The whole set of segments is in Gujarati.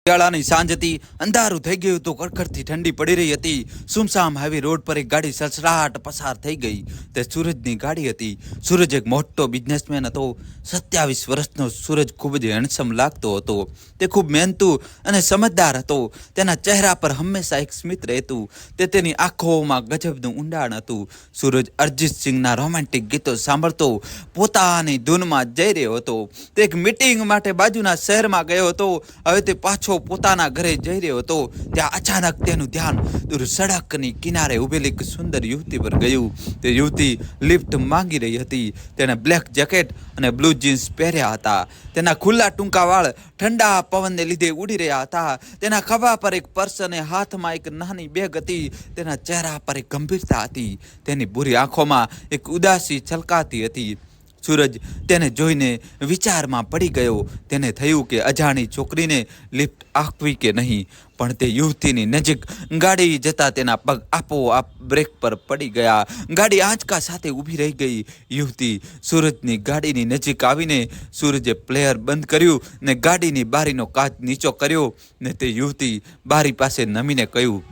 શિયાળાની સાંજ હતી. અંધારું થઈ ગયું હતું. કડકડતી ઠંડી પડી રહી હતી. સુમસામ હાઈવે રોડ પર એક ગાડી સડસડાટ પસાર થઈ ગઈ. તે સૂરજની ગાડી હતી. સૂરજ એક મોટો બિઝનેસમેન હતો. 27 વર્ષનો સૂરજ ખૂબ જ હેન્ડસમ લાગતો હતો. તે ખૂબ મહેનતુ અને સમજદાર હતો. તેના ચહેરા પર હંમેશા એક સ્મિત રહેતું. તેની આંખોમાં ગજબનું ઊંડાણ હતું. સૂરજ અરિજીત સિંહના રોમેન્ટિક ગીતો સાંભળતો પોતાની ધૂનમાં જઈ રહ્યો હતો. તે એક મીટિંગ માટે બાજુના શહેરમાં ગયો હતો. હવે તે પાછો પોતાના ઘરે જઈ રહ્યો હતો. ત્યાં અચાનક તેનું ધ્યાન દૂર સડકની કિનારે ઉભેલી એક સુંદર યુવતી પર ગયું. તે યુવતી લિફ્ટ માંગી રહી હતી. તેણે બ્લેક જેકેટ અને બ્લુ જીન્સ પહેર્યા હતા. તેના ખુલ્લા ટૂંકા વાળ ઠંડા પવનને લીધે ઉડી રહ્યા હતા. તેના ખભા પર એક પર્સ અને હાથમાં એક નાની બેગ હતી. તેના ચહેરા પર એક ગંભીરતા હતી. તેની ભૂરી આંખોમાં એક ઉદાસી છલકાતી હતી. સૂરજ તેને જોઈને વિચારમાં પડી ગયો. તેને થયું કે અજાણી છોકરીને લિફ્ટ આપવી કે નહીં, પણ તે યુવતીની નજીક ગાડી જતા તેના પગ આપોઆપ બ્રેક પર પડી ગયા. ગાડી આંચકા સાથે ઊભી રહી ગઈ. યુવતી સૂરજની ગાડીની નજીક આવીને સૂરજે પ્લેયર બંધ કર્યું ને ગાડીની બારીનો કાચ નીચો કર્યો ને તે યુવતી બારી પાસે નમીને કહ્યું,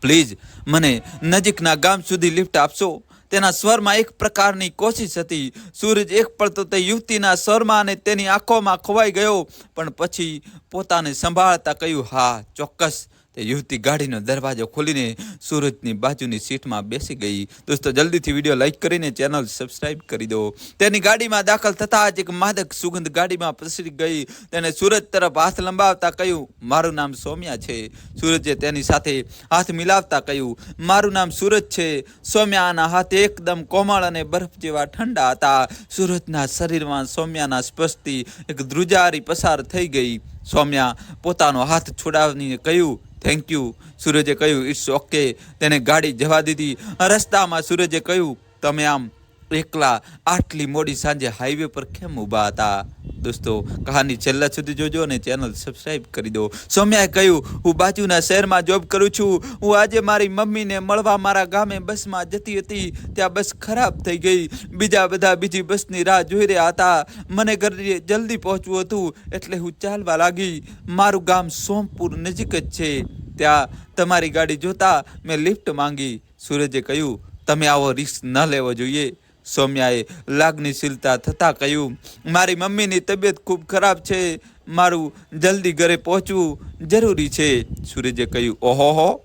પ્લીઝ મને નજીકના ગામ સુધી લિફ્ટ આપશો. તેના સ્વરમાં એક પ્રકારની કોશિશ હતી. સૂરજ એક પળ તો તે યુવતીના સ્વરમાં અને તેની આંખોમાં ખોવાઈ ગયો, પણ પછી પોતાને સંભાળતા કહ્યું, હા ચોક્કસ. તે યુવતી ગાડીનો દરવાજો ખોલીને સૂરજની બાજુની સીટમાં બેસી ગઈ. દોસ્તો, જલ્દીથી વિડીયો લાઈક કરીને ચેનલ સબસ્ક્રાઈબ કરી દો. તેની ગાડીમાં દાખલ થતાં જ એક માદક સુગંધ ગાડીમાં પ્રસરી ગઈ. તેણે સૂરજ તરફ હાથ લંબાવતા કહ્યું, મારું નામ સૌમ્યા છે. સૂરજે તેની સાથે હાથ મિલાવતા કહ્યું, મારું નામ સૂરજ છે. સૌમ્યાના હાથ એકદમ કોમળ અને બરફ જેવા ઠંડા હતા. સૂરજના શરીરમાં સૌમ્યાના સ્પર્શથી એક ધ્રુજારી પસાર થઈ ગઈ. સૌમ્યા પોતાનો હાથ છોડાવીને કહ્યું, થેન્ક યુ. સૂરજે કહ્યું, ઇટ્સ ઓકે. તેને ગાડી જવા દીધી. રસ્તામાં સૂરજે કહ્યું, તમે આમ એકલા આટલી મોડી સાંજે હાઈવે પર કેમ ઊભા હતા? દોસ્તો, કહાની છેલ્લા સુધી જોજો અને ચેનલ સબસ્ક્રાઈબ કરી દો. સૌમ્યાએ કહ્યું, હું બાજુના શહેરમાં જોબ કરું છું. હું આજે મારી મમ્મીને મળવા મારા ગામે બસમાં જતી હતી. ત્યાં બસ ખરાબ થઈ ગઈ. બીજા બધા બીજી બસની રાહ જોઈ રહ્યા હતા. મને ઘરે જલ્દી પહોંચવું હતું એટલે હું ચાલવા લાગી. મારું ગામ સોમપુર નજીક જ છે. ત્યાં તમારી ગાડી જોતા મેં લિફ્ટ માંગી. સૂરજે કહ્યું, તમે આવો રિસ્ક ન લેવો જોઈએ. સૌમ્યાએ લાગણીશીલતા થતાં કહ્યું, મારી મમ્મીની તબિયત ખૂબ ખરાબ છે. મારું જલ્દી ઘરે પહોંચવું જરૂરી છે. સૂરજે કહ્યું, ઓહોહો,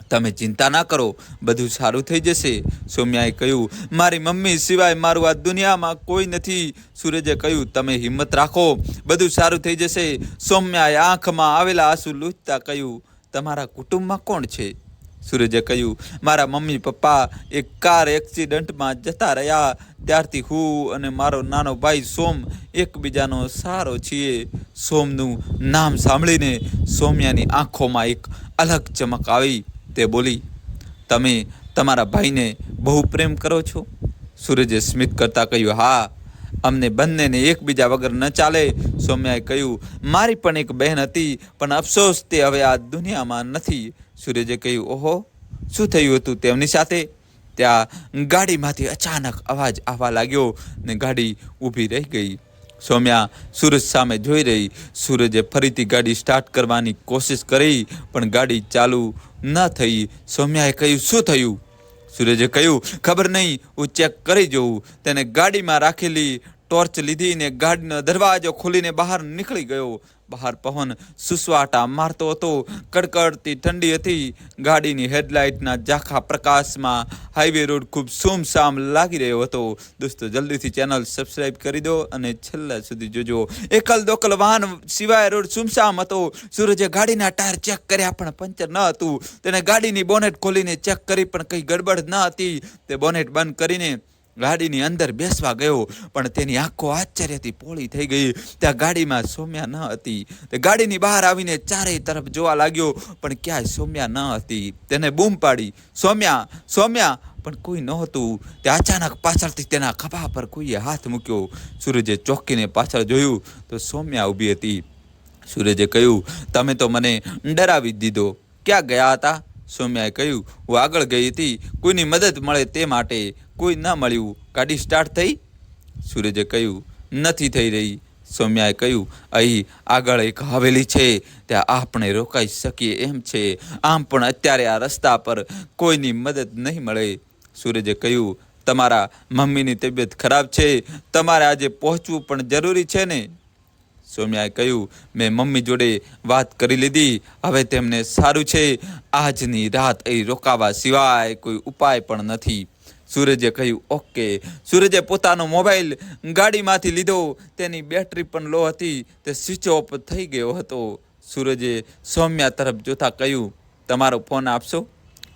તમે ચિંતા ના કરો, બધું સારું થઈ જશે. સૌમ્યાએ કહ્યું, મારી મમ્મી સિવાય મારું આ દુનિયામાં કોઈ નથી. સૂરજે કહ્યું, તમે હિંમત રાખો, બધું સારું થઈ જશે. સૌમ્યાએ આંખમાં આવેલા આંસુ લૂછતા કહ્યું, તમારા કુટુંબમાં કોણ છે? સૂરજે કહ્યું, મારા મમ્મી પપ્પા એક કાર એક્સિડન્ટમાં જતા રહ્યા. ત્યારથી હું અને મારો નાનો ભાઈ સોમ એકબીજાનો સહારો છીએ. સોમનું નામ સાંભળીને સૌમ્યાની આંખોમાં એક અલગ ચમક આવી. તે બોલી, તમે તમારા ભાઈને બહુ પ્રેમ કરો છો? સૂરજે સ્મિત કરતા કહ્યું, હા, અમને બંનેને એકબીજા વગર ન ચાલે. સૌમ્યાએ કહ્યું, મારી પણ એક બહેન હતી, પણ અફસોસ તે હવે આ દુનિયામાં નથી. સૂરજે કહ્યું, ઓહો, શું થયું હતું તેમની સાથે? ત્યાં ગાડીમાંથી અચાનક અવાજ આવવા લાગ્યો ને ગાડી ઊભી રહી ગઈ. સૌમ્યા સૂરજ સામે જોઈ રહી. સૂરજે ફરીથી ગાડી સ્ટાર્ટ કરવાની કોશિશ કરી, પણ ગાડી ચાલુ ન થઈ. સૌમ્યાએ કહ્યું, શું થયું? સૂરજે કહ્યું, ખબર નહીં, હું ચેક કરી જોઉં. તેને ગાડીમાં રાખેલી ટોર્ચ લીધી ને ગાડીનો દરવાજો ખોલીને બહાર નીકળી ગયો. બહાર પવન સુસવાટા મારતો હતો. કડકડતી ઠંડી હતી. ગાડીની હેડલાઇટના ઝાંખા પ્રકાશમાં હાઈવે રોડ ખૂબ સુમસામ લાગી રહ્યો હતો. દોસ્તો, જલ્દીથી ચેનલ સબસ્ક્રાઈબ કરી દો અને છેલ્લા સુધી જોજો. એકલ દોકલ વાહન સિવાય રોડ સુમસામ હતો. સૂરજે ગાડીના ટાયર ચેક કર્યા પણ પંચર ન હતું. તેને ગાડીની બોનેટ ખોલીને ચેક કરી પણ કંઈ ગડબડ ન હતી. તે બોનેટ બંધ કરીને ગાડીની અંદર બેસવા ગયો, પણ તેની આંખો આશ્ચર્યથી પોળી થઈ ગઈ. ત્યાં ગાડીમાં સૌમ્યા ન હતી. તે ગાડીની બહાર આવીને ચારેય તરફ જોવા લાગ્યો, પણ ક્યાંય સૌમ્યા ન હતી. તેને બૂમ પાડી, સૌમ્યા, સૌમ્યા, પણ કોઈ નહોતું. તે અચાનક પાછળથી તેના ખભા પર કોઈએ હાથ મૂક્યો. સૂરજે ચોંકીને પાછળ જોયું તો સૌમ્યા ઊભી હતી. સૂરજે કહ્યું, તમે તો મને ડરાવી દીધો. ક્યાં ગયા હતા? સૌમ્યાએ કહ્યું, હું આગળ ગઈ હતી, કોઈની મદદ મળે તે માટે. કોઈ ન મળ્યું. ગાડી સ્ટાર્ટ થઈ? સૂરજે કહ્યું, નથી થઈ રહી. સૌમ્યાએ કહ્યું, અહીં આગળ એક હવેલી છે, ત્યાં આપણે રોકાઈ શકીએ એમ છે. આમ પણ અત્યારે આ રસ્તા પર કોઈની મદદ નહીં મળે. સૂરજે કહ્યું, તમારા મમ્મીની તબિયત ખરાબ છે, તમારે આજે પહોંચવું પણ જરૂરી છે ને? સૌમ્યાએ કહ્યું, મેં મમ્મી જોડે વાત કરી લીધી, હવે તેમને સારું છે. આજની રાત અહીં રોકાવા સિવાય કોઈ ઉપાય પણ નથી. સૂરજે કહ્યું, ઓકે. સૂરજે પોતાનો મોબાઈલ ગાડીમાંથી લીધો. તેની બેટરી પણ લો હતી, તે સ્વિચ ઓફ થઈ ગયો હતો. સૂરજે સૌમ્યા તરફ જોતા કહ્યું, તમારો ફોન આપશો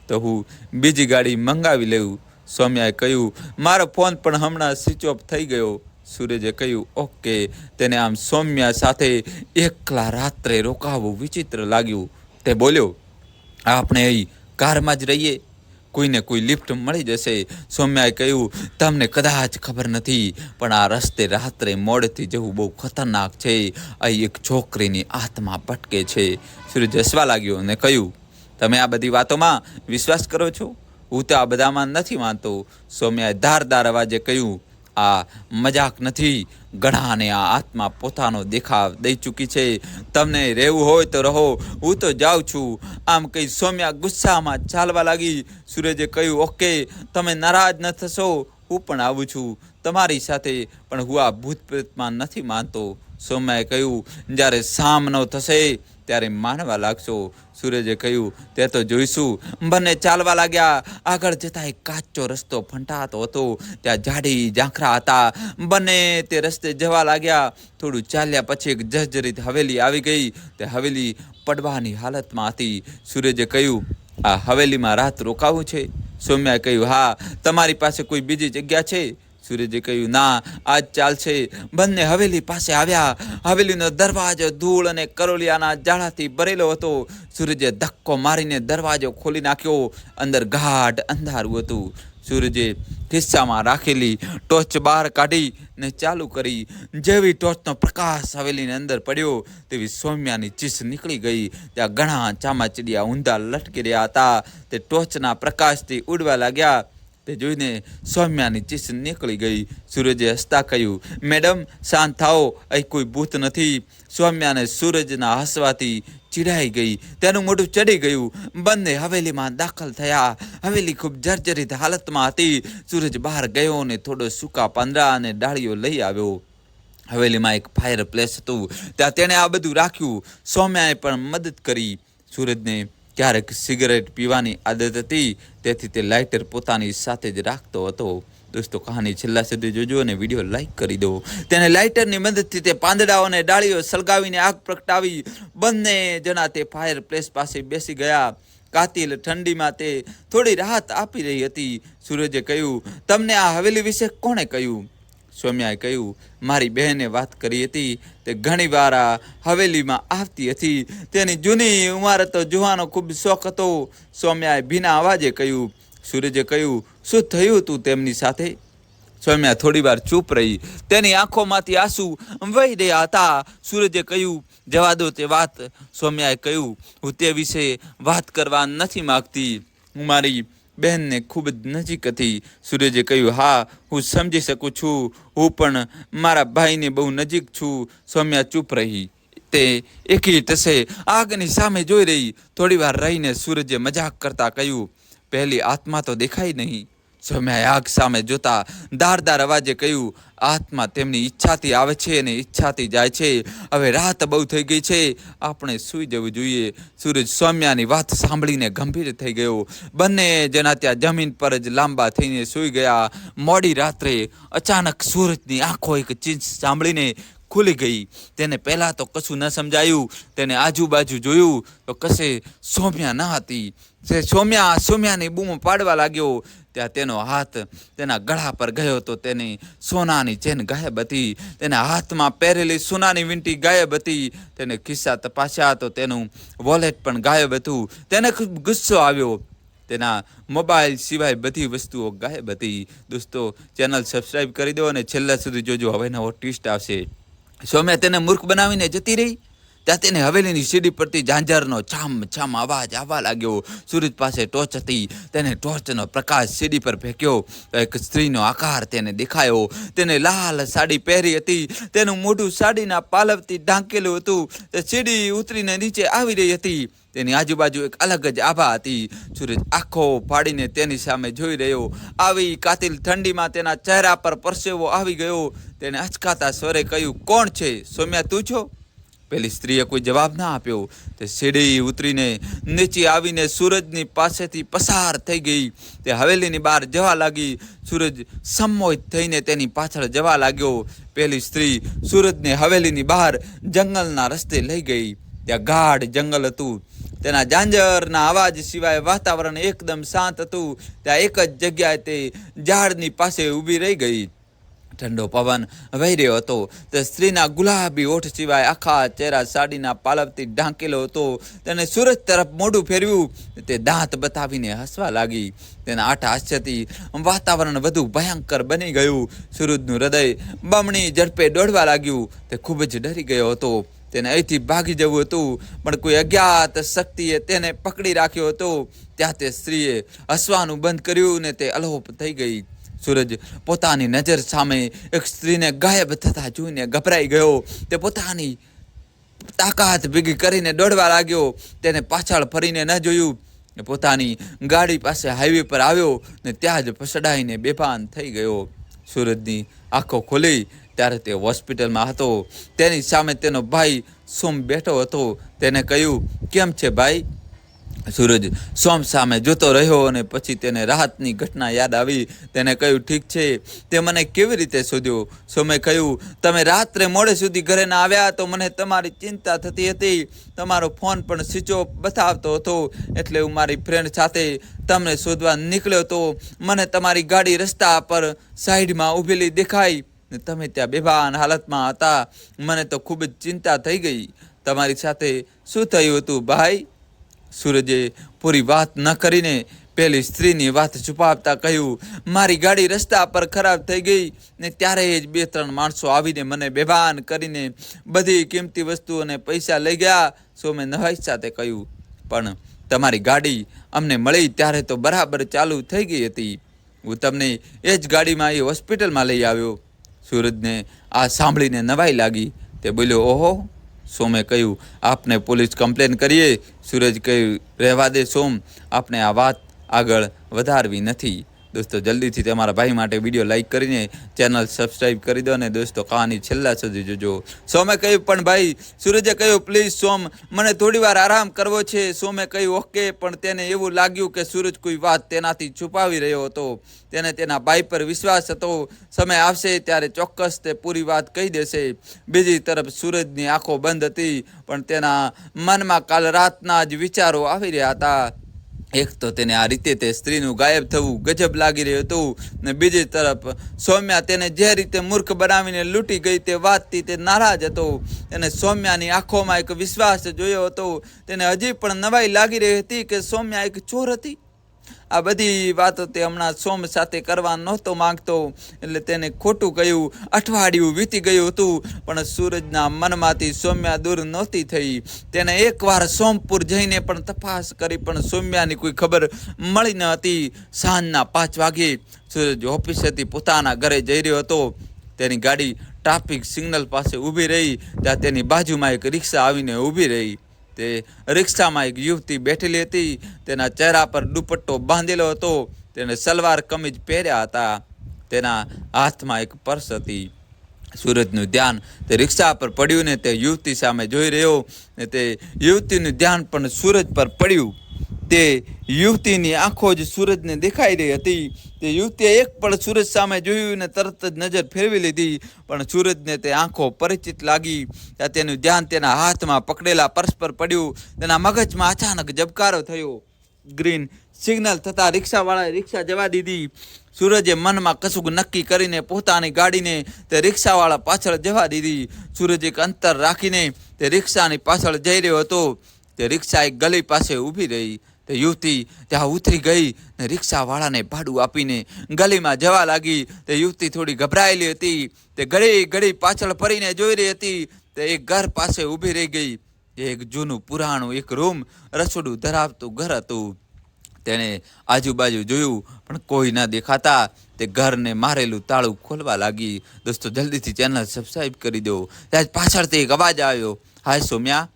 તો હું બીજી ગાડી મંગાવી લઉં. સૌમ્યાએ કહ્યું, મારો ફોન પણ હમણાં સ્વિચ ઓફ થઈ ગયો. સૂરજે કહ્યું, ઓકે. તેને આમ સૌમ્યા સાથે એકલા રાત્રે રોકાવું વિચિત્ર લાગ્યું. તે બોલ્યો, આપણે અહીં કારમાં જ રહીએ, કોઈને કોઈ લિફ્ટ મળી જશે. સૌમ્યાએ કહ્યું, તમને કદાચ ખબર નથી, પણ આ રસ્તે રાત્રે મોડેથી જવું બહુ ખતરનાક છે. અહીં એક છોકરીની આત્મા ભટકે છે. સૂરજ હસવા લાગ્યો અને કહ્યું, તમે આ બધી વાતોમાં વિશ્વાસ કરો છો? હું તો આ બધામાં નથી માનતો. સૌમ્યાએ ધારદાર અવાજે કહ્યું, આ મજાક નથી. ઘણાને આ આત્મા પોતાનો દેખાવ દઈ ચૂકી છે. તમને રહેવું હોય તો રહો, હું તો જાઉં છું. આમ કહી સૌમ્યા ગુસ્સામાં ચાલવા લાગી. સૂરજે કહ્યું, ઓકે, તમે નારાજ ન થશો, હું પણ આવું છું તમારી સાથે, પણ હું આ ભૂત પ્રેતમાં નથી માનતો. સૌમ્યાએ કહ્યું, જ્યારે સામનો થશે ત્યારે માનવા લાગશો. સૂરજે કહ્યું, તે તો જોઈશું. બંને ચાલવા લાગ્યા. આગળ જતા એક કાચો રસ્તો ફંટાતો હતો. ત્યાં ઝાડી ઝાંખરા હતા. બંને તે રસ્તે જવા લાગ્યા. થોડું ચાલ્યા પછી એક જર્જરિત હવેલી આવી ગઈ. તે હવેલી પડવાની હાલતમાં હતી. સૂરજે કહ્યું, આ હવેલીમાં રાત રોકાવું છે? સૌમ્યાએ કહ્યું, હા. તમારી પાસે કોઈ બીજી જગ્યા છે? સૂરજે કહ્યું, ના, આજ ચાલશે. બંને હવેલી પાસે આવ્યા. હવેલીનો દરવાજો ધૂળ અને કરોલિયાના જાળાથી ભરેલો હતો. સૂરજે ધક્કો મારીને દરવાજો ખોલી નાખ્યો. અંદર ગાઢ અંધારું હતું. સૂરજે ખિસ્સામાં રાખેલી ટોર્ચ બહાર કાઢીને ચાલુ કરી. જેવી ટોર્ચનો પ્રકાશ હવેલીની અંદર પડ્યો તેવી સૌમ્યાની ચીસ નીકળી ગઈ. ત્યાં ઘણા ચામાચીડિયા ઊંધા લટકી રહ્યા હતા. તે ટોર્ચના પ્રકાશથી ઉડવા લાગ્યા. તે જોઈને સૌમ્યાની ચીસ નીકળી ગઈ. સૂરજે હસતા કહ્યું, મેડમ શાંત થાઓ, અહીં કોઈ ભૂત નથી. સૌમ્યાને સૂરજના હસવાથી ચીડાઈ ગઈ. તેનું મોઢું ચડી ગયું. બંને હવેલીમાં દાખલ થયા. હવેલી ખૂબ જર્જરિત હાલતમાં હતી. સૂરજ બહાર ગયો અને થોડો સૂકા પાંદડા અને ડાળીઓ લઈ આવ્યો. હવેલીમાં એક ફાયર પ્લેસ હતું. ત્યાં તેણે આ બધું રાખ્યું. સૌમ્યાએ પણ મદદ કરી. સૂરજને ક્યારેક સિગરેટ પીવાની આદત હતી, તેથી તે લાઇટર પોતાની સાથે જ રાખતો હતો. દોસ્તો, કહાની છેલ્લા સુધી જોજો અને વિડીયો લાઈક કરી દો. તેને લાઇટરની મદદથી તે પાંદડાઓ અને ડાળીઓ સળગાવીને આગ પ્રગટાવી. બંને જણા તે ફાયર પ્લેસ પાસે બેસી ગયા. કાતિલ ઠંડીમાં તે થોડી રાહત આપી રહી હતી. સૂરજે કહ્યું, તમને આ હવેલી વિશે કોણે કહ્યું? સૌમ્યાએ કહ્યું, મારી બહેને વાત કરી હતી. તે ઘણી વાર આ હવેલીમાં આવતી હતી. તેની જૂની ઇમારતો જોવાનો ખૂબ શોખ હતો. સૌમ્યાએ ભીના અવાજે કહ્યું. સૂરજે કહ્યું, શું થયું હતું તેમની સાથે? સૌમ્યા થોડી વાર ચૂપ રહી. તેની આંખોમાંથી આંસુ વહી રહ્યા હતા. સૂરજે કહ્યું, જવા દો તે વાત. સૌમ્યાએ કહ્યું, હું તે વિશે વાત કરવા નથી માગતી. હું મારી બહેનને ખૂબ જ નજીક હતી. સૂરજે કહ્યું, હા, હું સમજી શકું છું. હું પણ મારા ભાઈને બહુ નજીક છું. સૌમ્યા ચૂપ રહી. તે એકી ટસે આગની સામે જોઈ રહી. થોડી વાર રહીને સૂરજે મજાક કરતા કહ્યું, પહેલી આત્મા તો દેખાઈ નહીં. સૌમ્યાએ આગ સામે જોતા ધારદાર અવાજે કહ્યું, આત્મા તેમની ઈચ્છાથી આવે છે અને ઈચ્છાથી જાય છે. હવે રાત બહુ થઈ ગઈ છે, આપણે સૂઈ જવું જોઈએ. સૂરજ સૌમ્યાની વાત સાંભળીને ગંભીર થઈ ગયો. બંને જણા ત્યાં જમીન પર જ લાંબા થઈને સૂઈ ગયા. મોડી રાત્રે અચાનક સૂરજની આંખો એક ચીજ સાંભળીને ખુલી ગઈ. તેને પહેલાં તો કશું ન સમજાયું. તેને આજુબાજુ જોયું તો કશે સૌમ્યા ન હતી. તે સૌમ્યાની બૂમો પાડવા લાગ્યો. ત્યાં તેનો હાથ તેના ગળા પર ગયો તો તેની સોનાની ચેન ગાયબ હતી. તેના હાથમાં પહેરેલી સોનાની વીંટી ગાયબ હતી. તેને ખિસ્સા તપાસ્યા તો તેનું વોલેટ પણ ગાયબ હતું. તેને ખૂબ ગુસ્સો આવ્યો. તેના મોબાઈલ સિવાય બધી વસ્તુઓ ગાયબ હતી. દોસ્તો, ચેનલ સબસ્ક્રાઈબ કરી દો અને છેલ્લા સુધી જોજો. હવે નવો ટ્વિસ્ટ આવશે. સૌમ્યા તેને મૂર્ખ બનાવીને જતી રહી. ત્યાં તેને હવેલીની સીડી પરથી ઝાંઝરનો છામ છામ અવાજ આવવા લાગ્યો. સૂરજ પાસે ટોર્ચ હતી. તેને ટોર્ચનો પ્રકાશ સીડી પર ફેંક્યો તો એક સ્ત્રીનો આકાર તેને દેખાયો. તેને લાલ સાડી પહેરી હતી. તેનું મોઢું સાડીના પાલવથી ઢાંકેલું હતું. તે સીડી ઉતરીને નીચે આવી રહી હતી. તેની આજુબાજુ એક અલગ જ આભા હતી. સૂરજ આંખો ફાડીને તેની સામે જોઈ રહ્યો. આવી કાતિલ ઠંડીમાં તેના ચહેરા પર પરસેવો આવી ગયો. તેને અચકાતા સ્વરે કહ્યું, કોણ છે? સૌમ્યા તું છો? પેલી સ્ત્રીએ કોઈ જવાબ ના આપ્યો. તે સીડી ઉતરીને નીચે આવીને સૂરજની પાસેથી પસાર થઈ ગઈ. તે હવેલીની બહાર જવા લાગી. સૂરજ સંમોહિત થઈને તેની પાછળ જવા લાગ્યો. પેલી સ્ત્રી સૂરજને હવેલીની બહાર જંગલના રસ્તે લઈ ગઈ. ત્યાં ગાઢ જંગલ હતું. તેના ઝાંઝરના અવાજ સિવાય વાતાવરણ એકદમ શાંત હતું. ત્યાં એક જ જગ્યાએ તે ઝાડની પાસે ઊભી રહી ગઈ. ઠંડો પવન વહી રહ્યો હતો. તે સ્ત્રીના ગુલાબી ઓઠ સિવાય આખા ચહેરા સાડીના પાલવથી ઢાંકેલો હતો. તેને સૂરજ તરફ મોઢું ફેરવ્યું. તે દાંત બતાવીને હસવા લાગી. તેના આઠ હાસ્યથી વાતાવરણ વધુ ભયંકર બની ગયું. સૂરજનું હૃદય બમણી ઝડપે દોડવા લાગ્યું. તે ખૂબ જ ડરી ગયો હતો. તેને અહીંથી ભાગી જવું હતું, પણ કોઈ અજ્ઞાત શક્તિએ તેને પકડી રાખ્યો હતો. ત્યાં તે સ્ત્રીએ હસવાનું બંધ કર્યું ને તે અલોપ થઈ ગઈ. સૂરજ પોતાની નજર સામે એક સ્ત્રીને ગાયબ થતા જોઈને ગભરાઈ ગયો. તે પોતાની તાકાત ભેગી કરીને દોડવા લાગ્યો. તેને પાછળ ફરીને ન જોયું. પોતાની ગાડી પાસે હાઈવે પર આવ્યો ને ત્યાં જ પસડાઈને બેભાન થઈ ગયો. સૂરજની આંખો ખોલી ત્યારે તે હોસ્પિટલમાં હતો. તેની સામે તેનો ભાઈ સોમ બેઠો હતો. તેને કહ્યું, કેમ છે ભાઈ? સૂરજ સોમ સામે જોતો રહ્યો અને પછી તેને રાહતની ઘટના યાદ આવી. તેને કહ્યું, ઠીક છે, તે મને કેવી રીતે શોધ્યો? સોમે કહ્યું, તમે રાત્રે મોડે સુધી ઘરે ના આવ્યા તો મને તમારી ચિંતા થતી હતી. તમારો ફોન પણ સ્વિચ ઓફ બતાવતો હતો. એટલે હું મારી ફ્રેન્ડ સાથે તમને શોધવા નીકળ્યો તો મને તમારી ગાડી રસ્તા પર સાઈડમાં ઊભેલી દેખાઈ ને તમે ત્યાં બેભાન હાલતમાં હતા. મને તો ખૂબ જ ચિંતા થઈ ગઈ. તમારી સાથે શું થયું હતું ભાઈ? સૂરજે પૂરી વાત ન કરીને પેલી સ્ત્રીની વાત છુપાવતા કહ્યું, મારી ગાડી રસ્તા પર ખરાબ થઈ ગઈ ને ત્યારે જ 2-3 માણસો આવીને મને બેભાન કરીને બધી કિંમતી વસ્તુઓ અને પૈસા લઈ ગયા. સોમે નવાઈ સાથે કહ્યું, પણ તમારી ગાડી અમને મળી ત્યારે તો બરાબર ચાલુ થઈ ગઈ હતી. હું તમને એ જ ગાડીમાં એ હોસ્પિટલમાં લઈ આવ્યો. સૂરજને આ સાંભળીને નવાઈ લાગી. તે બોલ્યો, ઓહો. સોમે કહ્યું, આપને પોલીસ કમ્પ્લેન કરીએ? સૂરજ કહ્યું, રહેવા દે સોમ, આપણે આ વાત આગળ વધારવી નથી. દોસ્તો જલ્દીથી તમારા ભાઈ માટે વિડીયો લાઈક કરીને ચેનલ સબસ્ક્રાઈબ કરી દો અને દોસ્તો કહાની છેલ્લા સુધી જોજો. સોમે કહ્યું, પણ ભાઈ. સૂરજે કહ્યું, પ્લીઝ સોમ, મને થોડી વાર આરામ કરવો છે. સોમે કહ્યું, ઓકે. પણ તેને એવું લાગ્યું કે સૂરજ કોઈ વાત તેનાથી છુપાવી રહ્યો હતો. તેને તેના ભાઈ પર વિશ્વાસ હતો. સમય આવશે ત્યારે ચોક્કસ તે પૂરી વાત કહી દેશે. બીજી તરફ સૂરજની આંખો બંધ હતી, પણ તેના મનમાં કાલ રાતના જ વિચારો આવી રહ્યા હતા. એક તો તેને આ રીતે તે સ્ત્રીનું ગાયબ થવું ગજબ લાગી રહ્યું હતું ને બીજી તરફ સૌમ્યા તેને જે રીતે મૂર્ખ બનાવીને લૂંટી ગઈ તે વાતથી તે નારાજ હતો. તેને સૌમ્યાની આંખોમાં એક વિશ્વાસ જોયો હતો. તેને હજી પણ નવાઈ લાગી રહી હતી કે સૌમ્યા એક ચોર હતી. આ બધી વાતો તે હમણાં સોમ સાથે કરવા નહોતો માંગતો. એટલે તેને ખોટું કહ્યું. અઠવાડિયું વીતી ગયું હતું, પણ સૂરજના મનમાંથી સૌમ્યા દૂર નહોતી થઈ. તેને એકવાર સોમપુર જઈને પણ તપાસ કરી, પણ સૌમ્યાની કોઈ ખબર મળી ન હતી. સાંજના 5 વાગે સૂરજ ઓફિસેથી પોતાના ઘરે જઈ રહ્યો હતો. તેની ગાડી ટ્રાફિક સિગ્નલ પાસે ઊભી રહી. ત્યાં તેની બાજુમાં એક રિક્ષા આવીને ઊભી રહી. તે રિક્ષામાં એક યુવતી બેઠેલી હતી. તેના ચહેરા પર દુપટ્ટો બાંધેલો હતો. તેને સલવાર કમીજ પહેર્યા હતા. તેના હાથમાં એક પર્સ હતી. સૂરજનું ધ્યાન તે રિક્ષા પર પડ્યું ને તે યુવતી સામે જોઈ રહ્યો ને તે યુવતીનું ધ્યાન પણ સૂરજ પર પડ્યું. તે યુવતીની આંખો જ સૂરજને દેખાઈ રહી હતી. તે યુવતીએ એક પણ સૂરજ સામે જોયું ને તરત જ નજર ફેરવી લીધી. પણ સૂરજને તે આંખો પરિચિત લાગી. ત્યાં તેનું ધ્યાન તેના હાથમાં પકડેલા પર્સ પર પડ્યું. તેના મગજમાં અચાનક ઝબકારો થયો. ગ્રીન સિગ્નલ થતાં રિક્ષાવાળાએ રિક્ષા જવા દીધી. સૂરજે મનમાં કશુંક નક્કી કરીને પોતાની ગાડીને તે રિક્ષાવાળા પાછળ જવા દીધી. સૂરજ એક અંતર રાખીને તે રિક્ષાની પાછળ જઈ રહ્યો હતો. તે રિક્ષા એક ગલી પાસે ઊભી રહી. તે યુવતી ત્યાં ઉતરી ગઈ ને રિક્ષાવાળાને ભાડું આપીને ગલીમાં જવા લાગી. તે યુવતી થોડી ગભરાયેલી હતી. તે ઘડી પાછળ ફરીને જોઈ રહી હતી. તે એક ઘર પાસે ઊભી રહી ગઈ. એક જૂનું પુરાણું એક રૂમ રસોડું ધરાવતું ઘર હતું. તેણે આજુબાજુ જોયું પણ કોઈ ના દેખાતા તે ઘરને મારેલું તાળું ખોલવા લાગી. દોસ્તો જલ્દીથી ચેનલ સબસ્ક્રાઇબ કરી દો. ત્યાં પાછળથી એક અવાજ આવ્યો, હાય સૌમ્યા.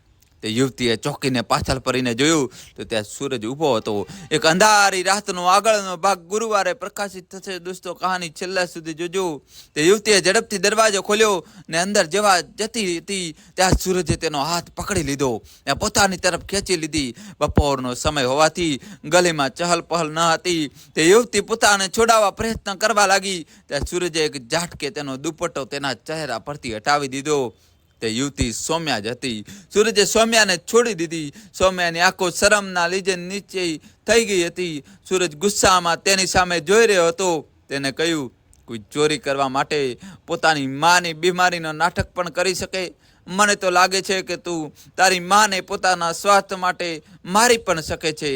તે યુવતીએ ચોંકીને પાછળ ફરીને જોયું તો ત્યાં સૂરજ ઊભો હતો. એક અંધારી રાતનો આગળનો ભાગ ગુરુવારે પ્રકાશિત થશે. દોસ્તો કહાની છેલ્લા સુધી જોજો. તે યુવતીએ ઝડપથી દરવાજો ખોલ્યો ને અંદર જેવા જતી હતી ત્યાં સૂરજે તેનો હાથ પકડી લીધો ને પોતાની તરફ ખેંચી લીધી. બપોરનો સમય હોવાથી ગલીમાં ચહલ પહલ ન હતી. તે યુવતી પોતાને છોડાવવા પ્રયત્ન કરવા લાગી ત્યાં સૂરજે એક ઝાટકે તેનો દુપટ્ટો તેના ચહેરા પરથી હટાવી દીધો. તે યુવતી સૌમ્યા જ હતી. સૂરજે સૌમ્યાને છોડી દીધી. સૌમ્યાની આંખો શરમના લીધે નીચે થઈ ગઈ હતી. સૂરજ ગુસ્સામાં તેની સામે જોઈ રહ્યો હતો. તેને કહ્યું, કોઈ ચોરી કરવા માટે પોતાની માની બીમારીનો નાટક પણ કરી શકે? મને તો લાગે છે કે તું તારી માને પોતાના સ્વાર્થ માટે મારી પણ શકે છે.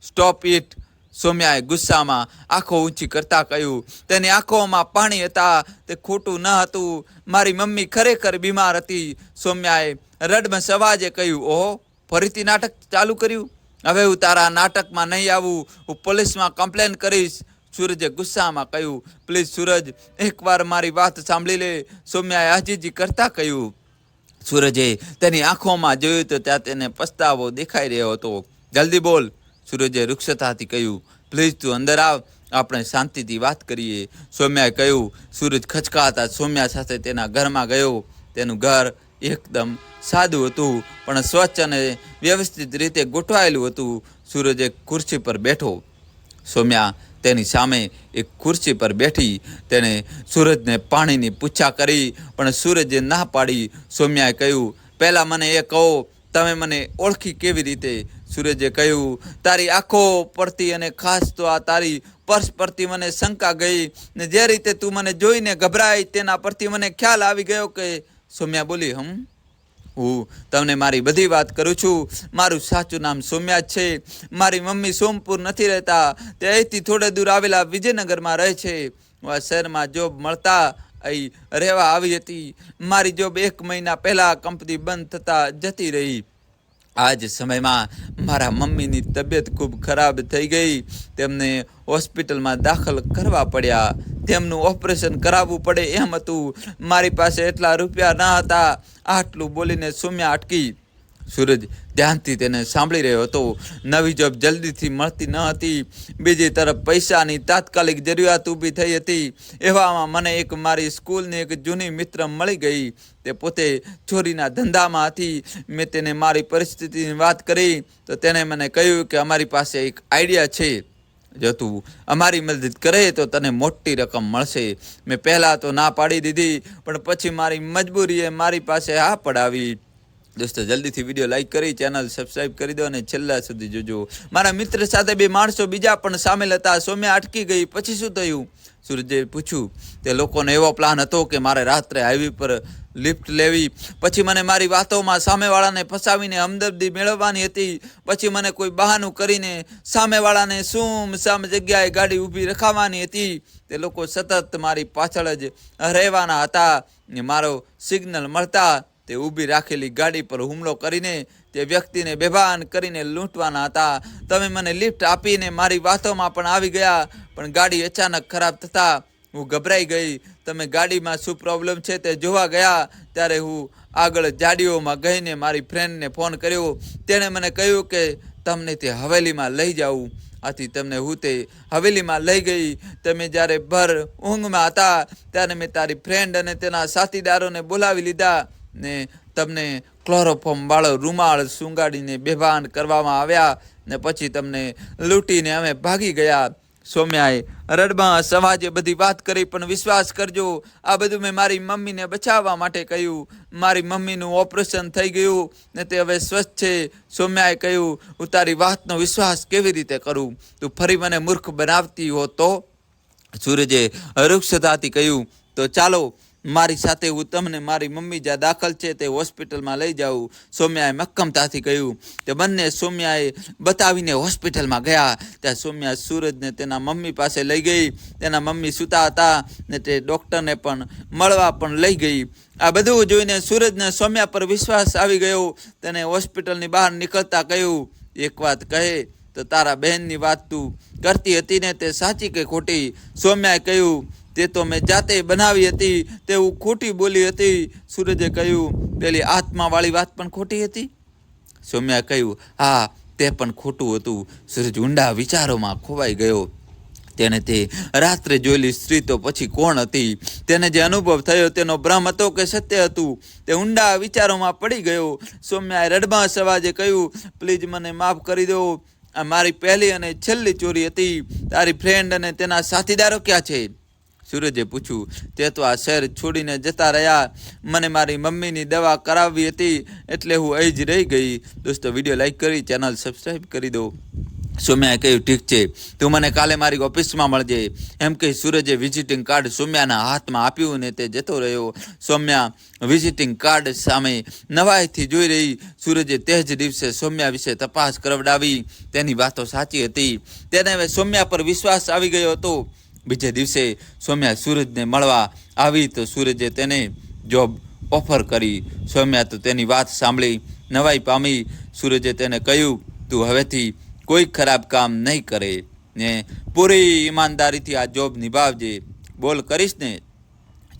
Stop it. સૌમ્યાએ ગુસ્સામાં આંખો ઊંચી કરતા કહ્યું. તેની આંખોમાં પાણી હતા. તે ખોટું ન હતું. મારી મમ્મી ખરેખર બીમાર હતી. સૌમ્યાએ રડમસ અવાજે કહ્યું, ઓહો, ફરીથી નાટક ચાલુ કર્યું? હવે હું તારા નાટકમાં નહીં આવું. હું પોલીસમાં કમ્પ્લેન કરીશ. સૂરજે ગુસ્સામાં કહ્યું. પ્લીઝ સૂરજ, એકવાર મારી વાત સાંભળી લે. સૌમ્યાએ આજીજી કરતા કહ્યું. સૂરજે તેની આંખોમાં જોયું તો ત્યાં તેને પસ્તાવો દેખાઈ રહ્યો હતો. જલ્દી બોલ. સૂરજે વૃક્ષતાથી કહ્યું. પ્લીઝ તું અંદર આવ, આપણે શાંતિથી વાત કરીએ. સૌમ્યાએ કહ્યું. સૂરજ ખચકાતા સૌમ્યા સાથે તેના ઘરમાં ગયો. તેનું ઘર એકદમ સાદું હતું પણ સ્વચ્છ અને વ્યવસ્થિત રીતે ગોઠવાયેલું હતું. સૂરજ એક ખુરશી પર બેઠો. સૌમ્યા તેની સામે એક ખુરશી પર બેઠી. તેણે સૂરજને પાણીની પૂછા કરી પણ સૂરજે ના પાડી. સૌમ્યાએ કહ્યું, પહેલાં મને એ કહો, તમે મને ઓળખી કેવી રીતે? સૂરજે કહ્યું, તારી આંખો પરથી અને ખાસ તો આ તારી પર્સ પરથી મને શંકા ગઈ ને જે રીતે તું મને જોઈને ગભરાઈ તેના પરથી મને ખ્યાલ આવી ગયો કે. સૌમ્યા બોલી, હું તમને મારી બધી વાત કરું છું. મારું સાચું નામ સૌમ્યા જ છે. મારી મમ્મી સોમપુર નથી રહેતા. તે અહીંથી થોડે દૂર આવેલા વિજયનગરમાં રહે છે. હું આ શહેરમાં જોબ મળતા અહીં રહેવા આવી હતી. મારી જોબ 1 મહિના પહેલાં કંપની બંધ થતાં જતી રહી. આ જ સમયમાં મારા મમ્મીની તબિયત ખૂબ ખરાબ થઈ ગઈ. તેમને હોસ્પિટલમાં દાખલ કરવા પડ્યા. તેમનું ઓપરેશન કરાવવું પડે એમ હતું. મારી પાસે એટલા રૂપિયા ન હતા. આટલું બોલીને સૌમ્યા અટકી. સૂરજ ધ્યાનથી તેને સાંભળી રહ્યો હતો. નવી જોબ જલ્દીથી મળતી ન હતી. બીજી તરફ પૈસાની તાત્કાલિક જરૂરિયાત ઊભી થઈ હતી. એવામાં મને એક મારી સ્કૂલની એક જૂની મિત્ર મળી ગઈ. તે પોતે ચોરીના ધંધામાં હતી. મેં તેને મારી પરિસ્થિતિની વાત કરી તો તેણે મને કહ્યું કે અમારી પાસે એક આઈડિયા છે. જો તું અમારી મદદ કરે તો તને મોટી રકમ મળશે. મેં પહેલાં તો ના પાડી દીધી પણ પછી મારી મજબૂરીએ મારી પાસે હા પડાવી. દોસ્તો જલ્દીથી વિડીયો લાઈક કરી ચેનલ સબસ્ક્રાઇબ કરી દો અને છેલ્લા સુધી જોજો. મારા મિત્ર સાથે 2 માણસો બીજા પણ સામેલ હતા. સૌમ્યા અટકી ગઈ. પછી શું થયું? સૂરજે પૂછ્યું. તે લોકોનો એવો પ્લાન હતો કે મારે રાત્રે હાઈવે પર લિફ્ટ લેવી. પછી મને મારી વાતોમાં સામેવાળાને ફસાવીને હમદર્દી મેળવવાની હતી. પછી મને કોઈ બહાનું કરીને સામેવાળાને સામે જગ્યાએ ગાડી ઊભી રખાવવાની હતી. તે લોકો સતત મારી પાછળ જ રહેવાના હતા. મારો સિગ્નલ મળતા તે ઊભી રાખેલી ગાડી પર હુમલો કરીને તે વ્યક્તિને બેભાન કરીને લૂંટવાના હતા. તમે મને લિફ્ટ આપીને મારી વાતોમાં પણ આવી ગયા પણ ગાડી અચાનક ખરાબ થતાં હું ગભરાઈ ગઈ. તમે ગાડીમાં શું પ્રોબ્લેમ છે તે જોવા ગયા ત્યારે હું આગળ જાડીઓમાં ગઈને મારી ફ્રેન્ડને ફોન કર્યો. તેણે મને કહ્યું કે તમને તે હવેલીમાં લઈ જાઉં. આથી તમને હું તે હવેલીમાં લઈ ગઈ. તમે જ્યારે ભર ઊંઘમાં હતા ત્યારે મેં તારી ફ્રેન્ડ અને તેના સાથીદારોને બોલાવી લીધા ને તમને ક્લોરોફોર્મ વાળો રૂમાળ સૂંઘાડીને બેભાન કરવામાં આવ્યા ને પછી તમને લૂંટીને અમે ભાગી ગયા. સૌમ્યાએ રડમાં સમાજે બધી વાત કરી પણ વિશ્વાસ કરજો આ બધું મેં મારી મમ્મીને બચાવવા માટે કહ્યું. મારી મમ્મીનું ઓપરેશન થઈ ગયું ને તે હવે સ્વસ્થ છે. સૌમ્યાએ કહ્યું, હું તારી વાતનો વિશ્વાસ કેવી રીતે કરું? તું ફરી મને મૂર્ખ બનાવતી હો તો? સૂરજે વૃક્ષતાથી કહ્યું, તો ચાલો મારી સાથે હું તમને મારી મમ્મી જ્યાં દાખલ છે તે હોસ્પિટલમાં લઈ જાઉં. સૌમ્યાએ મક્કમતાથી કહ્યું. તે બંને સૌમ્યાએ બતાવીને હોસ્પિટલમાં ગયા. ત્યાં સૌમ્યા સૂરજને તેના મમ્મી પાસે લઈ ગઈ. તેના મમ્મી સૂતા હતા ને તે ડૉક્ટરને પણ મળવા પણ લઈ ગઈ. આ બધું જોઈને સૂરજને સૌમ્યા પર વિશ્વાસ આવી ગયો. તેને હોસ્પિટલની બહાર નીકળતા કહ્યું, એક વાત કહે તો તારા બહેનની વાત તું કરતી હતી ને તે સાચી કે ખોટી? સૌમ્યાએ કહ્યું, તે તો મેં જાતે બનાવી હતી, તે હું ખોટી બોલી હતી. સૂરજે કહ્યું, પેલી આત્માવાળી વાત પણ ખોટી હતી? સૌમ્યાએ કહ્યું, હા, તે પણ ખોટું હતું. સૂરજ ઊંડા વિચારોમાં ખોવાઈ ગયો. તેને તે રાત્રે જોયેલી સ્ત્રી તો પછી કોણ હતી? તેને જે અનુભવ થયો તેનો ભ્રમ હતો કે સત્ય હતું? તે ઊંડા વિચારોમાં પડી ગયો. સૌમ્યાએ રડબાસ અવાજે કહ્યું, પ્લીઝ મને માફ કરી દો. આ મારી પહેલી અને છેલ્લી ચોરી હતી. તારી ફ્રેન્ડ અને તેના સાથીદારો ક્યાં છે? સૂરજે પૂછ્યું, તે તો આ શહેર છોડીને જતા રહ્યા. મને મારી મમ્મીની દવા કરાવવી હતી એટલે હું અહીં જ રહી ગઈ. દોસ્તો, વિડીયો લાઈક કરી ચેનલ સબસ્ક્રાઈબ કરી દો. સૌમ્યાએ કહ્યું, ઠીક છે, તું મને કાલે મારી ઓફિસમાં મળજે. એમ કહી સૂરજે વિઝિટિંગ કાર્ડ સૌમ્યાના હાથમાં આપ્યું ને તે જતો રહ્યો. સૌમ્યા વિઝિટિંગ કાર્ડ સામે નવાઈથી જોઈ રહી. સૂરજે તે જ દિવસે સૌમ્યા વિશે તપાસ કરાવડાવી. તેની વાતો સાચી હતી. તેને હવે સૌમ્યા પર વિશ્વાસ આવી ગયો હતો. બીજે દિવસે સૌમ્યા સૂરજને મળવા આવી તો સૂરજે તેને જોબ ઓફર કરી. સૌમ્યા તો તેની વાત સાંભળી નવાઈ પામી. સૂરજે તેને કહ્યું, તું હવેથી કોઈ ખરાબ કામ નહીં કરે ને પૂરી ઈમાનદારીથી આ જોબ નિભાવજે. બોલ કરીશ ને?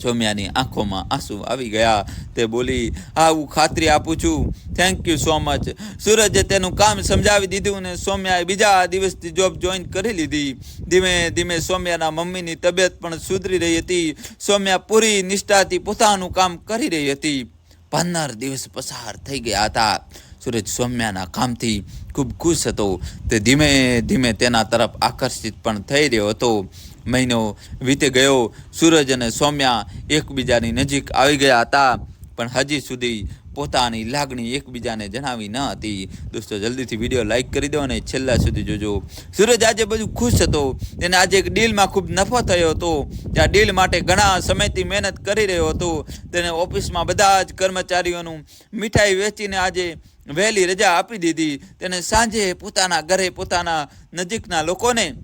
સૌમ્યાની આંખોમાં આંસુ આવી ગયા. તે બોલી, હા, હું ખાતરી આપું છું. Thank you so much. સૂરજે તેનું કામ સમજાવી દીધું ને સૌમ્યાએ બીજા દિવસથી જોબ જોઈન કરી લીધી. ધીમે ધીમે સૌમ્યાના મમ્મીની તબિયત પણ સુધરી રહી હતી. સૌમ્યા પૂરી નિષ્ઠાથી પોતાનું કામ કરી રહી હતી. 15 દિવસ પસાર થઈ ગયા હતા. સૂરજ સૌમ્યાના કામથી ખૂબ ખુશ હતો. તે ધીમે ધીમે તેના તરફ આકર્ષિત પણ થઈ રહ્યો હતો. મહિનો વીતી ગયો. સૂરજ અને સૌમ્યા એકબીજાની નજીક આવી ગયા હતા, પણ હજી સુધી પોતાની લાગણી એકબીજાને જણાવી ન હતી. દોસ્તો, જલ્દીથી વિડીયો લાઈક કરી દો અને છેલ્લા સુધી જોજો. સૂરજ આજે બધું ખુશ હતો. તેને આજે એક ડીલમાં ખૂબ નફો થયો હતો. ત્યાં ડીલ માટે ઘણા સમયથી મહેનત કરી રહ્યો હતો. તેને ઓફિસમાં બધા જ કર્મચારીઓનું મીઠાઈ વેચીને આજે વહેલી રજા આપી દીધી. તેને સાંજે પોતાના ઘરે પોતાના નજીકના લોકોને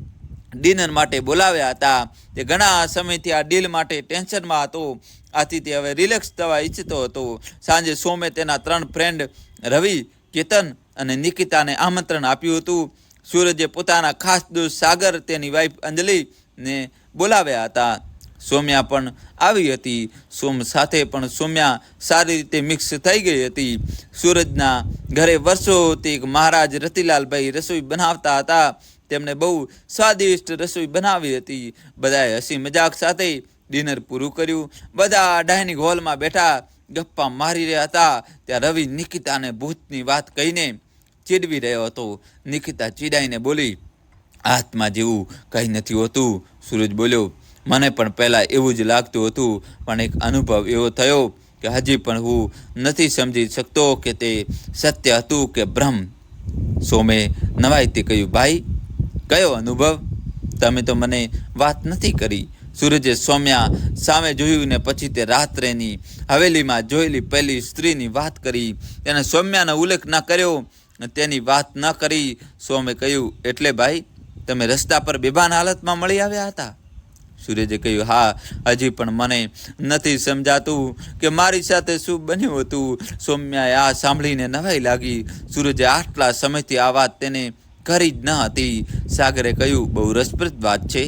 ડિનર માટે બોલાવ્યા હતા. તે ઘણા સમયથી આ ડીલ માટે ટેન્શનમાં હતો. આથી તે હવે રિલેક્સ થવા ઈચ્છતો હતો. સાંજે સોમે તેના 3 ફ્રેન્ડ રવિ, કેતન અને નિકિતાને આમંત્રણ આપ્યું હતું. સૂરજે પોતાના ખાસ દોસ્ત સાગર, તેની વાઈફ અંજલિને બોલાવ્યા હતા. સૌમ્યા પણ આવી હતી. સોમ સાથે પણ સૌમ્યા સારી રીતે મિક્સ થઈ ગઈ હતી. સૂરજના ઘરે વર્ષોથી એક મહારાજ રતિલાલભાઈ રસોઈ બનાવતા હતા. તેમણે બહુ સ્વાદિષ્ટ રસોઈ બનાવી હતી. બધાએ હસી મજાક સાથે ડિનર પૂરું કર્યું. બધા ડાઇનિંગ હોલમાં બેઠા ગપ્પા મારી રહ્યા હતા. ત્યાં રવિ નિકિતાને ભૂતની વાત કહીને ચીડવી રહ્યો હતો. નિકિતા ચીડાઈને બોલી, આત્મા જેવું કંઈ નથી હોતું. સૂરજ બોલ્યો, મને પણ પહેલાં એવું જ લાગતું હતું, પણ એક અનુભવ એવો થયો કે હજી પણ હું નથી સમજી શકતો કે તે સત્ય હતું કે ભ્રમ. સોમે નવાઈથી કહ્યું, ભાઈ, કયો અનુભવ? તમે તો મને વાત નથી કરી. સૂરજે સૌમ્યા સામે જોયું ને પછી તે રાત્રેની હવેલીમાં જોયેલી પહેલી સ્ત્રીની વાત કરી. તેને સૌમ્યાનો ઉલ્લેખ ન કર્યો, તેની વાત ન કરી. સૌમે કહ્યું, એટલે ભાઈ, તમે રસ્તા પર બેભાન હાલતમાં મળી આવ્યા હતા? સૂરજે કહ્યું, હા, હજી પણ મને નથી સમજાતું કે મારી સાથે શું બન્યું હતું. સૌમ્યાએ આ સાંભળીને નવાઈ લાગી. સૂરજે આટલા સમયથી આ વાત તેને કરી જ ન હતી. સાગરે કહ્યું, બહુ રસપ્રદ વાત છે.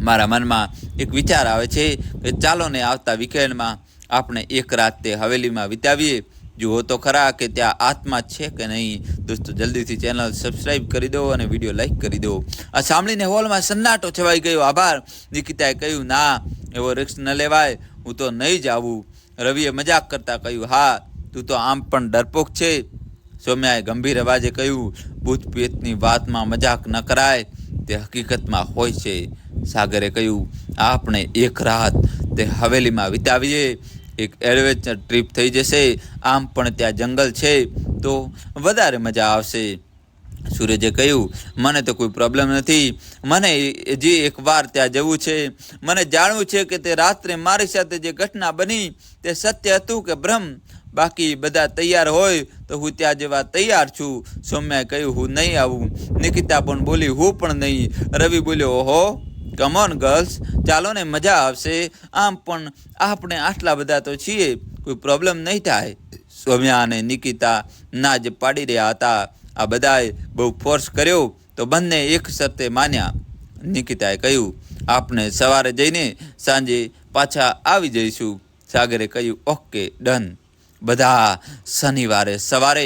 મારા મનમાં એક વિચાર આવે છે કે ચાલો ને આવતા વીકેન્ડમાં આપણે એક રાત તે હવેલીમાં વિતાવીએ. જુઓ તો ખરા કે ત્યાં આત્મા છે કે નહીં. દોસ્તો, જલ્દીથી ચેનલ સબસ્ક્રાઈબ કરી દો અને વિડીયો લાઈક કરી દો. આ સાંભળીને હોલમાં સન્નાટો છવાઈ ગયો. આભાર. નિકિતાએ કહ્યું, ના, એવો રિસ્ક ન લેવાય, હું તો નહીં જ આવું. રવિએ મજાક કરતા કહ્યું, હા, તું તો આમ પણ ડરપોક છે. સૌમ્યાએ ગંભીર અવાજે કહ્યું, ભૂત પ્રેતની વાતમાં મજાક ન કરાય, તે હકીકતમાં હોય છે. સાગરે કહ્યું, આપણે એક રાત તે હવેલીમાં વિતાવીએ. એક એડવેન્ચર ટ્રીપ થઈ જશે. આમ પણ ત્યાં જંગલ છે તો વધારે મજા આવશે. સૂરજે કહ્યું, મને તો કોઈ પ્રોબ્લેમ નથી, મને હજી એકવાર ત્યાં જવું છે. મને જાણવું છે કે તે રાત્રે મારી સાથે જે ઘટના બની તે સત્ય હતું કે ભ્રમ. બાકી બધા તૈયાર હોય તો હું ત્યાં જેવા તૈયાર છું. સૌમ્યાએ કહ્યું, હું નહીં આવું. નિકિતા પણ બોલી, હું પણ નહીં. રવિ બોલ્યો, ઓહો, કમ ઓન ગર્લ્સ, ચાલો ને, મજા આવશે. આમ પણ આપણે આટલા બધા તો છીએ, કોઈ પ્રોબ્લેમ નહીં થાય. સૌમ્યા અને નિકિતા ના જ પાડી રહ્યા હતા. આ બધાએ બહુ ફોર્સ કર્યો તો બંને એક શરતે માન્યા. નિકિતાએ કહ્યું, આપણે સવારે જઈને સાંજે પાછા આવી જઈશું. સાગરે કહ્યું, ઓકે, ડન. બધા શનિવારે સવારે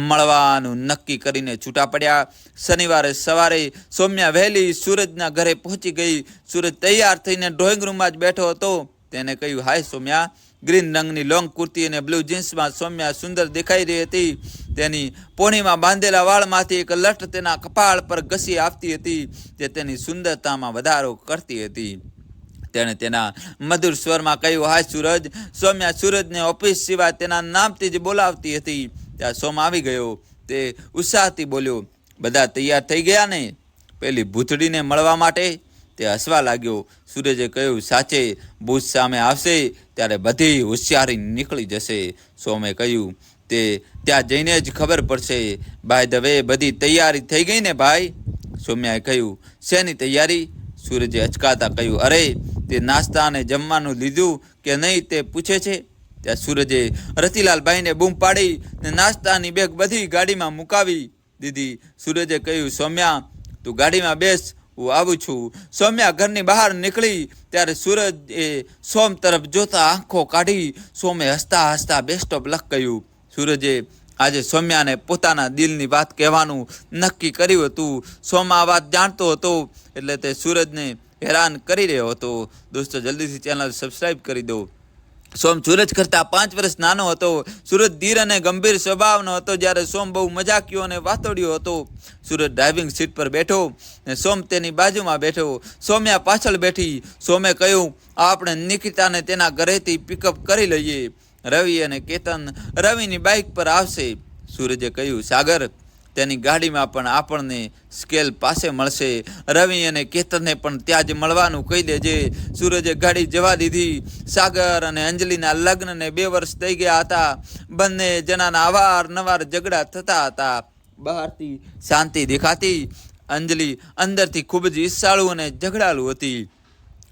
મળવાનું નક્કી કરીને છૂટા પડ્યા. શનિવારે સવારે સૌમ્યા વહેલી સૂરજના ઘરે પહોંચી ગઈ. સૂરજ તૈયાર થઈને ડ્રોઈંગ રૂમમાં જ બેઠો હતો. તેને કહ્યું, હાય સૌમ્યા. ગ્રીન રંગની લોંગ કુર્તી અને બ્લુ જીન્સમાં સૌમ્યા સુંદર દેખાઈ રહી હતી. તેની પોણીમાં બાંધેલા વાળમાંથી એક લઠ તેના કપાળ પર ઘસી આવતી હતી, જે તેની સુંદરતામાં વધારો કરતી હતી. તેણે તેના મધુર સ્વરમાં કહ્યું, હાય સૂરજ. સૌમ્યા સૂરજને ઓફિસ સિવાય તેના નામથી જ બોલાવતી હતી. ત્યાં સોમ આવી ગયો. તે ઉત્સાહથી બોલ્યો, બધા તૈયાર થઈ ગયા ને પેલી ભૂતડીને મળવા માટે? તે હસવા લાગ્યો. સૂરજે કહ્યું, સાચે ભૂત સામે આવશે ત્યારે બધી હોશિયારી નીકળી જશે. સોમે કહ્યું, તે ત્યાં જઈને જ ખબર પડશે. બાય ધ વે, બધી તૈયારી થઈ ગઈ ને ભાઈ? સૌમ્યાએ કહ્યું, શેની તૈયારી? સૂરજે અચકાતા કહ્યું, અરે, તે નાસ્તા અને જમવાનું લીધું કે નહીં તે પૂછે છે. ત્યાં સૂરજે રતિલાલભાઈને બૂમ પાડી ને નાસ્તાની બેગ બધી ગાડીમાં મુકાવી દીધી. સૂરજે કહ્યું, સૌમ્યા, તું ગાડીમાં બેસ, હું આવું છું. સૌમ્યા ઘરની બહાર નીકળી ત્યારે સૂરજ એ સોમ તરફ જોતા આંખો કાઢી. સોમે હસતા હસતા બેસ્ટ ઓફ લક કહ્યું. સૂરજે આજે સૌમ્યાને પોતાના દિલની વાત કહેવાનું નક્કી કર્યું હતું. સોમ આ વાત જાણતો હતો એટલે તે સૂરજને હેરાન કરી રહ્યો હતો. દોસ્તો, જલ્દીથી ચેનલ સબસ્ક્રાઈબ કરી દો. સોમ સૂરજ કરતાં 5 વર્ષ નાનો હતો. સૂરજ ધીર અને ગંભીર સ્વભાવનો હતો, જ્યારે સોમ બહુ મજાકિયો અને વાતોડિયો હતો. સૂરજ ડ્રાઇવિંગ સીટ પર બેઠો ને સોમ તેની બાજુમાં બેઠો. સૌમ્યા પાછળ બેઠી. સોમે કહ્યું, આપણે નિકિતાને તેના ઘરેથી પિકઅપ કરી લઈએ. રવિ અને કેતન રવિની બાઇક પર આવશે. સૂરજે કહ્યું, સાગર, તેની ગાડીમાં પણ આપણને સ્કેલ પાસે મળશે. રવિ અને કેતનને પણ ત્યાં જ મળવાનું કહી દેજે. સૂરજે ગાડી જવા દીધી. સાગર અને અંજલિના લગ્નને 2 વર્ષ થઈ ગયા હતા. બંને જણાના અવારનવાર ઝઘડા થતા હતા. બહારથી શાંતિ દેખાતી. અંજલિ અંદરથી ખૂબ જ ઈર્ષાળુ અને ઝઘડાળુ હતી.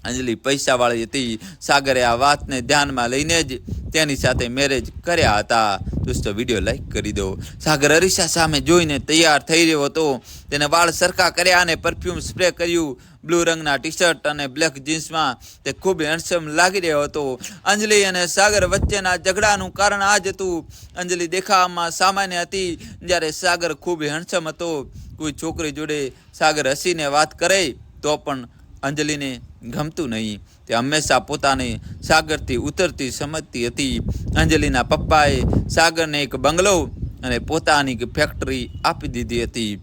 અંજલિ પૈસાવાળી હતી. સાગરે આ વાતને ધ્યાનમાં લઈને જ તેની સાથે મેરેજ કર્યા હતા. દોસ્તો, વિડીયો લાઈક કરી દો. સાગર અરીસા સામે જોઈને તૈયાર થઈ રહ્યો હતો. તેને વાળ સરખા કર્યા અને પરફ્યુમ સ્પ્રે કર્યું. બ્લુ રંગના ટી શર્ટ અને બ્લેક જીન્સમાં તે ખૂબ હેન્ડસમ લાગી રહ્યો હતો. અંજલિ અને સાગર વચ્ચેના ઝઘડાનું કારણ આ જ હતું. અંજલિ દેખાવામાં સામાન્ય હતી, જ્યારે સાગર ખૂબ હેન્ડસમ હતો. કોઈ છોકરી જોડે સાગર હસીને વાત કરે તો પણ અંજલિને ગમતું નહીં. તે હંમેશા પોતાને સાગરથી ઉતરતી સમજતી હતી. અંજલિના પપ્પાએ સાગરને એક બંગલો અને પોતાની ફેક્ટરી આપી દીધી હતી.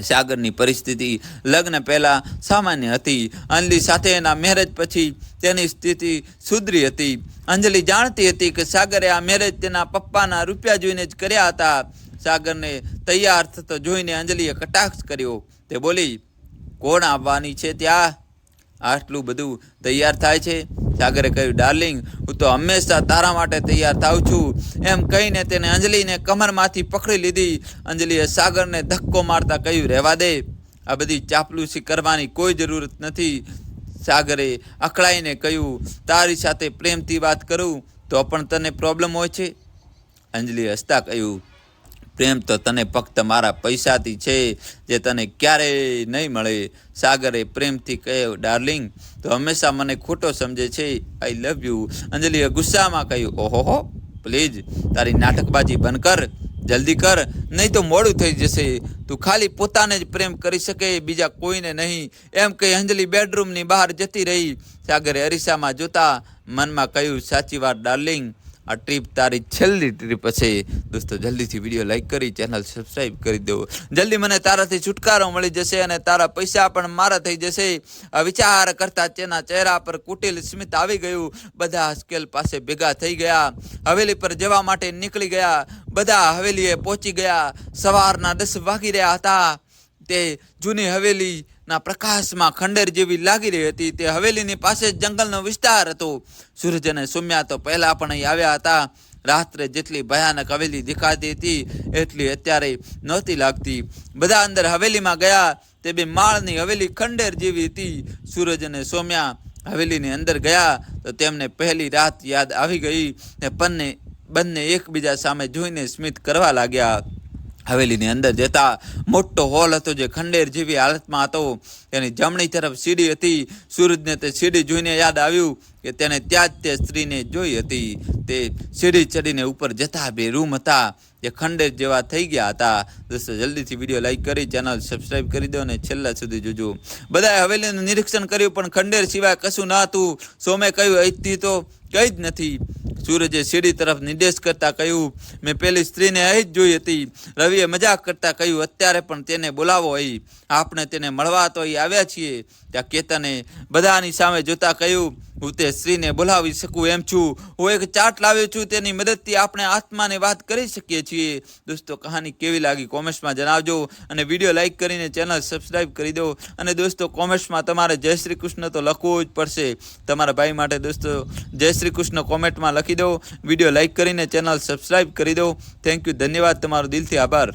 સાગરની પરિસ્થિતિ લગ્ન પહેલાં સામાન્ય હતી. અંજલિ સાથેના મેરેજ પછી તેની સ્થિતિ સુધરી હતી. અંજલિ જાણતી હતી કે સાગરે આ મેરેજ તેના પપ્પાના રૂપિયા જોઈને જ કર્યા હતા. સાગરને તૈયાર થતો જોઈને અંજલિએ કટાક્ષ કર્યો. તે બોલી, કોણ આવવાની છે ત્યાં? આટલું બધું તૈયાર થાય છે? સાગરે કહ્યું, ડાર્લિંગ, હું તો હંમેશા તારા માટે તૈયાર થાઉં છું. એમ કહીને તેને અંજલિને કમરમાંથી પકડી લીધી. અંજલિએ સાગરને ધક્કો મારતા કહ્યું, રહેવા દે, આ બધી ચાપલૂસી કરવાની કોઈ જરૂરત નથી. સાગરે અકળાઈને કહ્યું, તારી સાથે પ્રેમથી વાત કરું તો પણ તને પ્રોબ્લેમ હોય છે? અંજલિએ હસતા કહ્યું, પ્રેમ તો તને ફક્ત મારા પૈસાથી છે, જે તને ક્યારેય નહીં મળે. સાગરે પ્રેમથી કહ્યું, ડાર્લિંગ, તો હંમેશા મને ખોટો સમજે છે. આઈ લવ યુ. અંજલિએ ગુસ્સામાં કહ્યું, ઓહો, પ્લીઝ, તારી નાટકબાજી બંધ કર, જલ્દી કર, નહીં તો મોડું થઈ જશે. તું ખાલી પોતાને જ પ્રેમ કરી શકે, બીજા કોઈને નહીં. એમ કહી અંજલિ બેડરૂમની બહાર જતી રહી. સાગરે અરીસામાં જોતા મનમાં કહ્યું, સાચી વાત ડાર્લિંગ, આ ટ્રીપ તારી છેલ્લી ટ્રીપ હશે. દોસ્તો, જલ્દીથી વિડીયો લાઈક કરી ચેનલ સબસ્ક્રાઈબ કરી દો. જલ્દી મને તારાથી છુટકારો મળી જશે અને તારા પૈસા પણ મારા થઈ જશે. આ વિચાર કરતા તેના ચહેરા પર કુટિલ સ્મિત આવી ગયું. બધા સ્કેલ પાસે ભેગા થઈ ગયા. હવેલી પર જવા માટે નીકળી ગયા. બધા હવેલીએ પહોંચી ગયા. સવારના 10 વાગી રહ્યા હતા. તે જૂની હવેલીના પ્રકાશમાં ખંડેર જેવી લાગી રહી હતી. તે હવેલીની પાસે જ જંગલનો વિસ્તાર હતો. સૂરજ અને સૌમ્યા તો પહેલા પણ અહીં આવ્યા હતા. રાત્રે જેટલી ભયાનક હવેલી દેખાતી હતી એટલી અત્યારે નહોતી લાગતી. બધા અંદર હવેલીમાં ગયા. તે બે માળની હવેલી ખંડેર જેવી હતી. સૂરજ અને સૌમ્યા હવેલીની અંદર ગયા તો તેમને પહેલી રાત યાદ આવી ગઈ ને બંને એકબીજા સામે જોઈને સ્મિત કરવા લાગ્યા. હવેલીની અંદર જતા મોટો હોલ હતો જે ખંડેર જેવી હાલતમાં હતો. તેની જમણી તરફ સીડી હતી. સૂરજને તે સીડી જોઈને યાદ આવ્યું કે તેને ત્યાં જ તે સ્ત્રીને જોઈ હતી. તે સીડી ચડીને ઉપર જતા બે રૂમ હતા જે ખંડેર જેવા થઈ ગયા હતા. દોસ્તો જલ્દીથી વિડીયો લાઈક કરી ચેનલ સબસ્ક્રાઈબ કરી દો અને છેલ્લા સુધી જોજો. બધાએ હવેલીનું નિરીક્ષણ કર્યું પણ ખંડેર સિવાય કશું ન હતું. સોમે કહ્યું અહીંથી તો કંઈ જ નથી. સૂરજે સીડી તરફ નિર્દેશ કરતા કહ્યું, મેં પેલી સ્ત્રીને અહીં જ જોઈ હતી. રવિએ મજાક કરતા કહ્યું, અત્યારે પણ તેને બોલાવો અહીં, આપણે તેને મળવા તો અહીં આવ્યા છીએ. ત્યાં કેતને બધાની સામે જોતા કહ્યું, હું તે સ્ત્રીને બોલાવી શકું એમ છું. હું એક ચાર્ટ લાવ્યો છું, તેની મદદથી આપણે આત્માને વાત કરી શકીએ છીએ. દોસ્તો કહાની કેવી લાગી કોમેન્ટ્સમાં જણાવજો અને વિડીયો લાઈક કરીને ચેનલ સબસ્ક્રાઈબ કરી દો. અને દોસ્તો કોમેન્ટ્સમાં તમારે જય શ્રી કૃષ્ણ તો લખવું જ પડશે. તમારા ભાઈ માટે દોસ્તો જય શ્રી કૃષ્ણ કોમેન્ટમાં લખી દો. વિડીયો લાઈક કરીને ચેનલ સબસ્ક્રાઈબ કરી દો. થેન્ક યુ, ધન્યવાદ, તમારો દિલથી આભાર.